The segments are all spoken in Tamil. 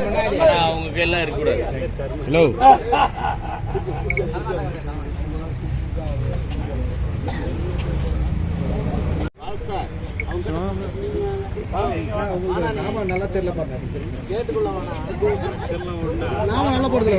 அவங்க கையெல்லாம் இருக்கக்கூடாது. ஹலோ நல்லா தெரியல பாருங்க. நாம நல்லா போடுறது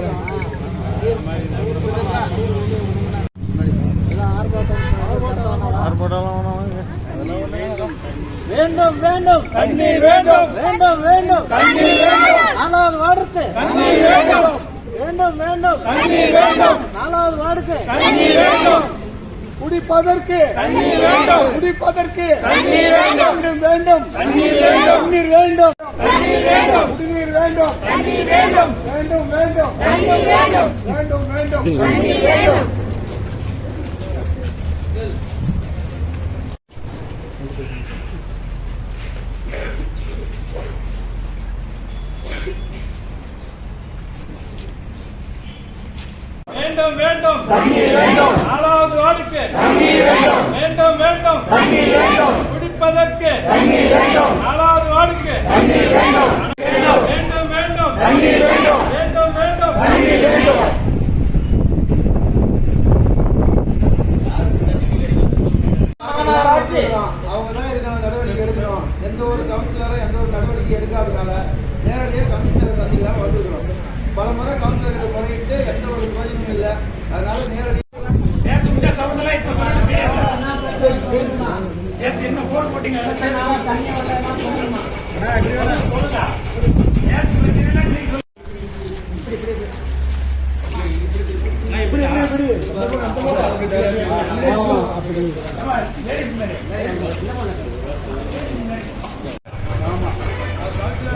வேண்டும் வேண்டும் தண்ணீர் வேண்டும் வேண்டும் வேண்டும் தண்ணீர் வேண்டும் நாலாவது வார்டுக்கு தண்ணீர் வேண்டும் வேண்டும் வேண்டும் தண்ணீர் வேண்டும் நாலாவது வார்டுக்கு தண்ணீர் வேண்டும் குடிப்பதற்கு தண்ணீர் வேண்டும் குடிப்பதற்கு தண்ணீர் வேண்டும் வேண்டும் தண்ணீர் வேண்டும் தண்ணீர் வேண்டும் தண்ணீர் வேண்டும் குடிநீர் வேண்டும் தண்ணீர் வேண்டும் வேண்டும் வேண்டும் தண்ணீர் வேண்டும் வேண்டும் வேண்டும் தண்ணீர் வேண்டும் வேண்டும் வேண்டும் தண்ணீர் வேண்டும் நாலாவது வார்டுக்கு தண்ணீர் வேண்டும் வேண்டும் வேண்டும் தண்ணீர் வேண்டும் குடிப்பதற்கு தண்ணீர் வேண்டும் நாலாவது வார்டுக்கு தண்ணீர் வேண்டும் வேண்டும் வேண்டும் தண்ணீர் வேண்டும் வேண்டும் வேண்டும் தண்ணீர் வேண்டும் அவங்க தான் இதுக்கான நடவடிக்கை எடுக்கணும். எந்த ஒரு கவுன்சிலரும் எந்த ஒரு நடவடிக்கை எடுக்காதனால நேரடியாக கமிஷனர் சந்திக்கலாம் வந்துருக்கிறோம். பல முறை கவுன்சிலருக்கு முறையிட்டு எந்த ஒரு பிரயோஜனமும் இல்லை. அதனால நேரடி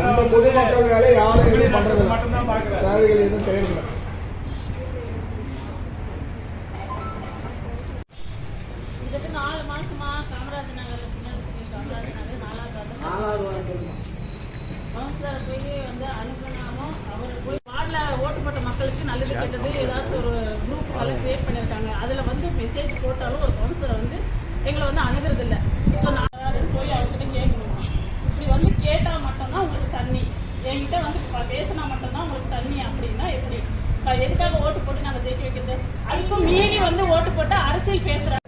அந்த பொதுமக்கள் வேலை யாரும் எதுவும் பண்றதில்லை. சேவைகள் எதுவும் செய்யறதில்லை. கிட்டத்தட்ட 4 மாசமா காமராஜ் நகர்ல சின்ன காமராஜ் நகர் 4வது வார்டு கவுன்சிலரை போய் வந்து அனுப்பினாலும் அவர் போய் வார்டில் ஓட்டு போட்ட மக்களுக்கு நல்லது கெட்டது ஏதாச்சும் ஒரு குரூப் கிரியேட் பண்ணியிருக்காங்க. அதில் வந்து மெசேஜ் போட்டாலும் ஒரு கவுன்சிலரை வந்து எங்களை வந்து அணுகிறது இல்லை. ஸோ நான் போய் அவர்கிட்ட கேட்கணும். இப்படி வந்து கேட்டால் மட்டும்தான் உங்களுக்கு தண்ணி, என்கிட்ட வந்து பேசினா மட்டும்தான் உங்களுக்கு தண்ணி அப்படின்னா எப்படி? எதுக்காக ஓட்டு போட்டு நாங்கள் ஜெயிக்க வைக்கிறது? அதுக்கும் மீறி வந்து ஓட்டு போட்டு அரசியல் பேசுகிறாங்க.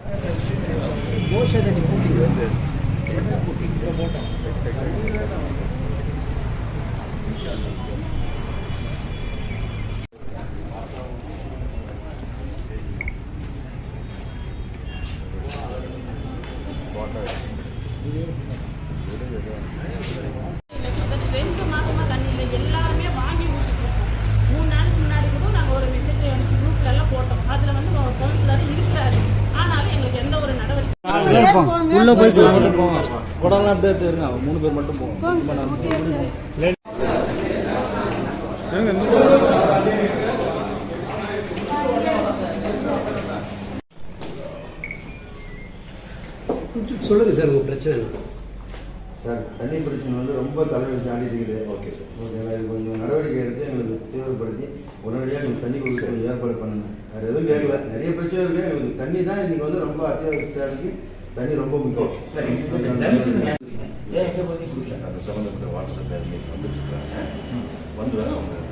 ரெண்டு மாசமா தண்ணி இல்லை, எல்லாருமே வாங்கி ஊற்றிட்டு இருக்கோம். 3 நாளுக்கு முன்னாடி கூட நாங்கள் ஒரு மெசேஜ் வந்து குரூப்ல எல்லாம் போட்டோம். அதுல வந்து கவுன்சிலர் இருக்கிறாரு, ஆனாலும் எங்களுக்கு எந்த ஒரு நடவடிக்கை உள்ள போயிட்டு குடலாம் எடுத்துட்டு இருங்க. 3 பேர் மட்டும் போவோம். சொல்லுங்க சார் உங்க பிரச்சனை சார். தண்ணி பிரச்சனை வந்து ரொம்ப தலைவலி தாண்டி இருக்குது. ஓகே ஓகேங்களா, இது கொஞ்சம் நடவடிக்கை எடுத்து எங்களுக்கு தீவிரப்படுத்தி உடனடியாக எங்களுக்கு தண்ணி கொடுக்க ஏற்பாடு பண்ணுங்க. வேறு எதுவும் கேட்கல. நிறைய பிரச்சனை இருக்குது. எங்களுக்கு தண்ணி தான் இன்றைக்கி வந்து ரொம்ப அத்தியாவசியத்துக்கு தண்ணி ரொம்ப முக்கியம். அந்த சம்மந்தப்பட்ட வாட்ஸ்அப் வந்துட்டு இருக்காங்க. வந்துடுவாங்க.